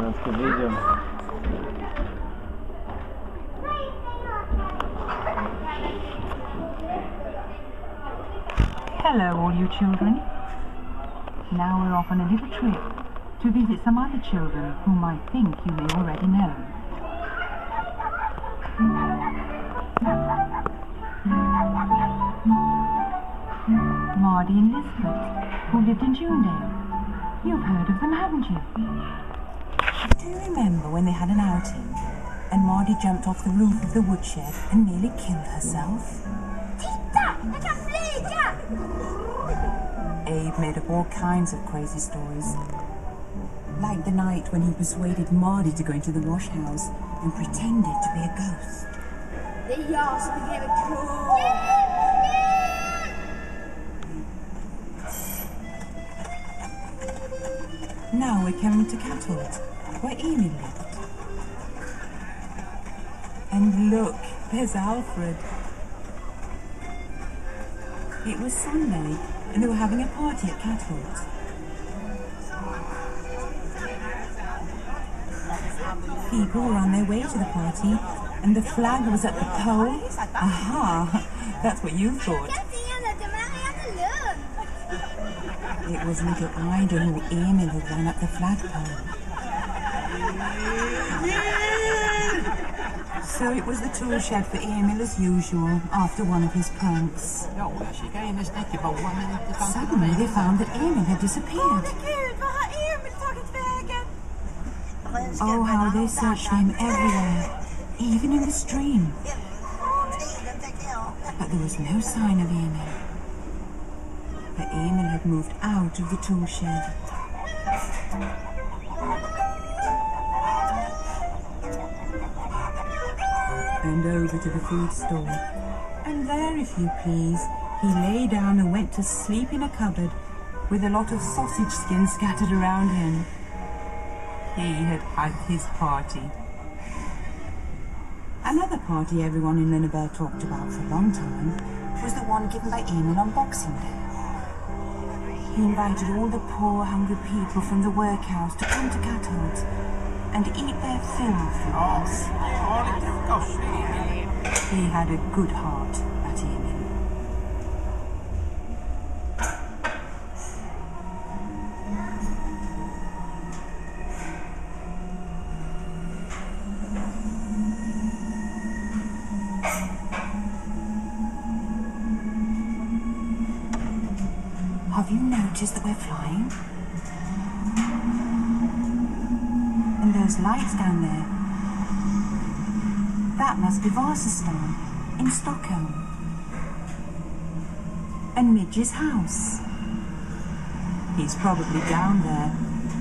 Sto video. Hello, all you children. Now we're off on a little trip to visit some other children whom I think you may already know. Mardy and Lisbeth, who lived in Junedale. You've heard of them, haven't you? Do you remember when they had an outing and Mardy jumped off the roof of the woodshed and nearly killed herself? Titta! Jag kan flyga! Abe made up all kinds of crazy stories. Like the night when he persuaded Mardy to go into the wash house and pretended to be a ghost. Det är jag som är greve Kron! Now we're coming to Catholt, where Emil lived. And look, there's Alfred. It was Sunday, and they were having a party at Catholt. People were on their way to the party, and the flag was at the pole. Aha, that's what you thought. It was little Ida who Emil had run up the flagpole. So it was the tool shed for Emil as usual, after one of his pranks. Suddenly they found that Emil had disappeared. Oh, how they searched for him everywhere, even in the stream. But there was no sign of Emil. But Emil had moved out of the tool shed. And over to the food store. And there, if you please, he lay down and went to sleep in a cupboard with a lot of sausage skins scattered around him. He had had his party. Another party everyone in Linnebel talked about for a long time was the one given by Emil on Boxing Day. He invited all the poor, hungry people from the workhouse to come to Catholt and eat their fill of foods. He had a good heart, that Emil. Have you noticed that we're flying? And those lights down there, that must be Vasastan in Stockholm. And Midge's house. He's probably down there,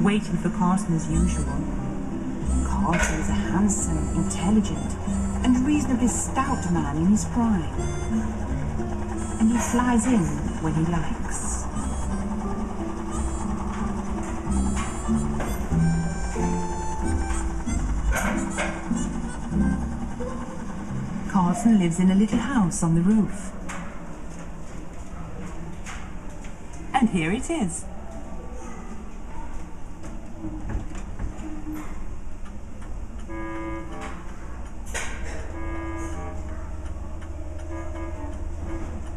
waiting for Carson as usual. Carson is a handsome, intelligent, and reasonably stout man in his prime. And he flies in when he likes. Carson lives in a little house on the roof. And here it is.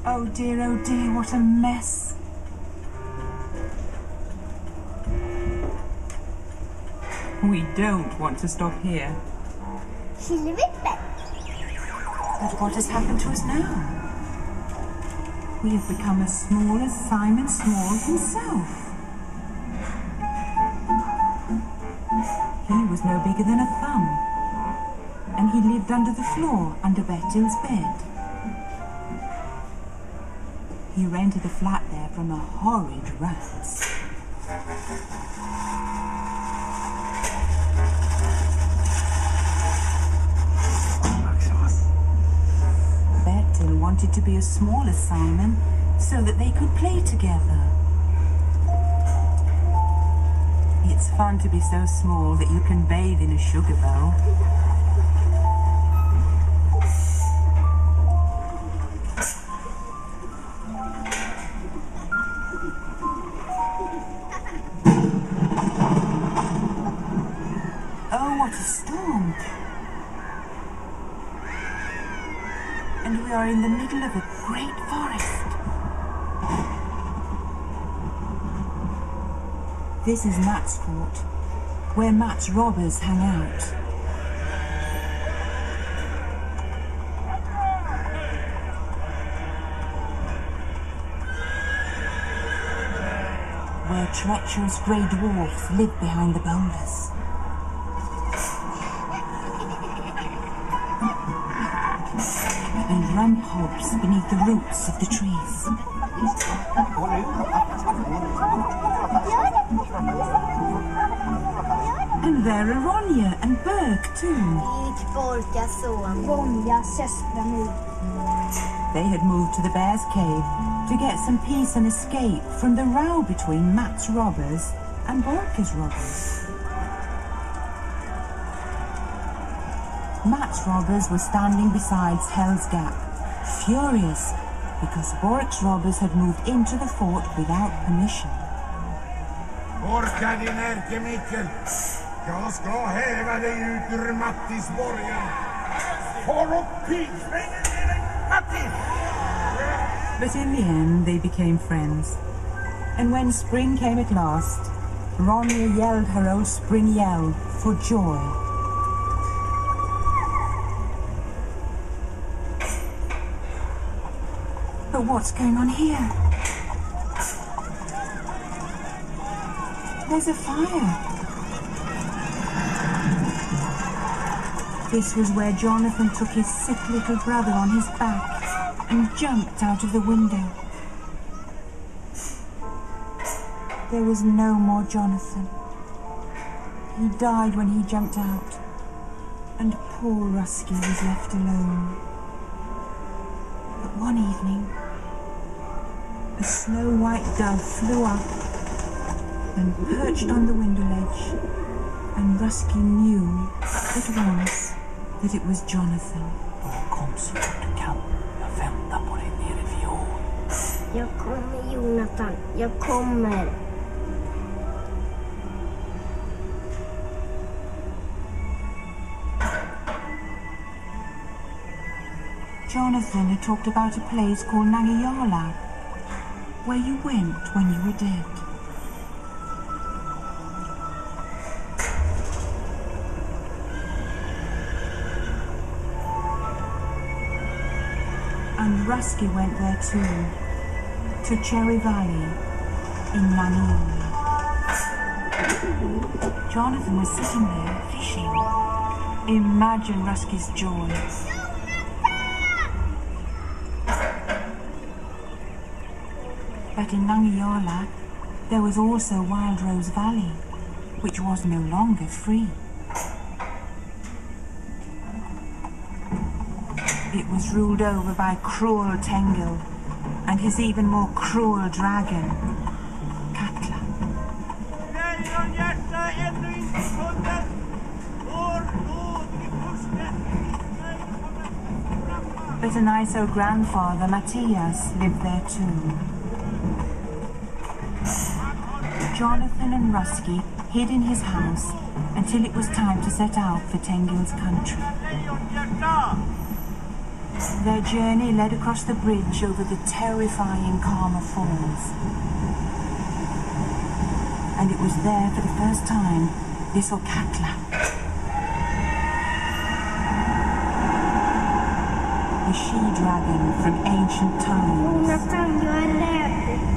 Oh dear, what a mess. We don't want to stop here. But what has happened to us now? We have become as small as Simon Small himself. He was no bigger than a thumb. And he lived under the floor, under Bertil's bed. He rented a flat there from the horrid rats. Bertil wanted to be as small as Simon so that they could play together. It's fun to be so small that you can bathe in a sugar bowl. What a storm! And we are in the middle of a great forest. This is Mat's fort, where Mat's robbers hang out. Where treacherous grey dwarfs live behind the boulders. And rump hobs beneath the roots of the trees. And there are Ronja and Berg too. They had moved to the bear's cave to get some peace and escape from the row between Mat's robbers and Borka's robbers. Mat's robbers were standing beside Hell's Gap, furious because Bork's robbers had moved into the fort without permission. Orka din ärkemikkel! Jag ska häva dig ut ur Mattisborgen! Får upp pilsvängen med dig, Mattis! But in the end, they became friends. And when spring came at last, Ronja yelled her old spring yell for joy. But what's going on here? There's a fire. This was where Jonathan took his sick little brother on his back and jumped out of the window. There was no more Jonathan. He died when he jumped out, and poor Rusky was left alone. But one evening, a snow-white dove flew up and perched on the window ledge, and Rusky knew at once that it was Jonathan. Kom så fort du kan. Jag väntar på dig nere vid ån. Jag kommer, Jonathan. Jag kommer. Jonathan had talked about a place called Nangijala, where you went when you were dead. And Rusky went there too, to Cherry Valley in Nangijala. Jonathan was sitting there fishing. Imagine Rusky's joy. But in Nangijala, there was also Wild Rose Valley, which was no longer free. It was ruled over by cruel Tengil and his even more cruel dragon, Katla. But an ISO grandfather, Matthias, lived there too. Jonathan and Rusky hid in his house until it was time to set out for Tengil's country. Their journey led across the bridge over the terrifying Karma Falls. And it was there for the first time they saw Katla. The she-dragon from ancient times. Jonathan, jag är rädd.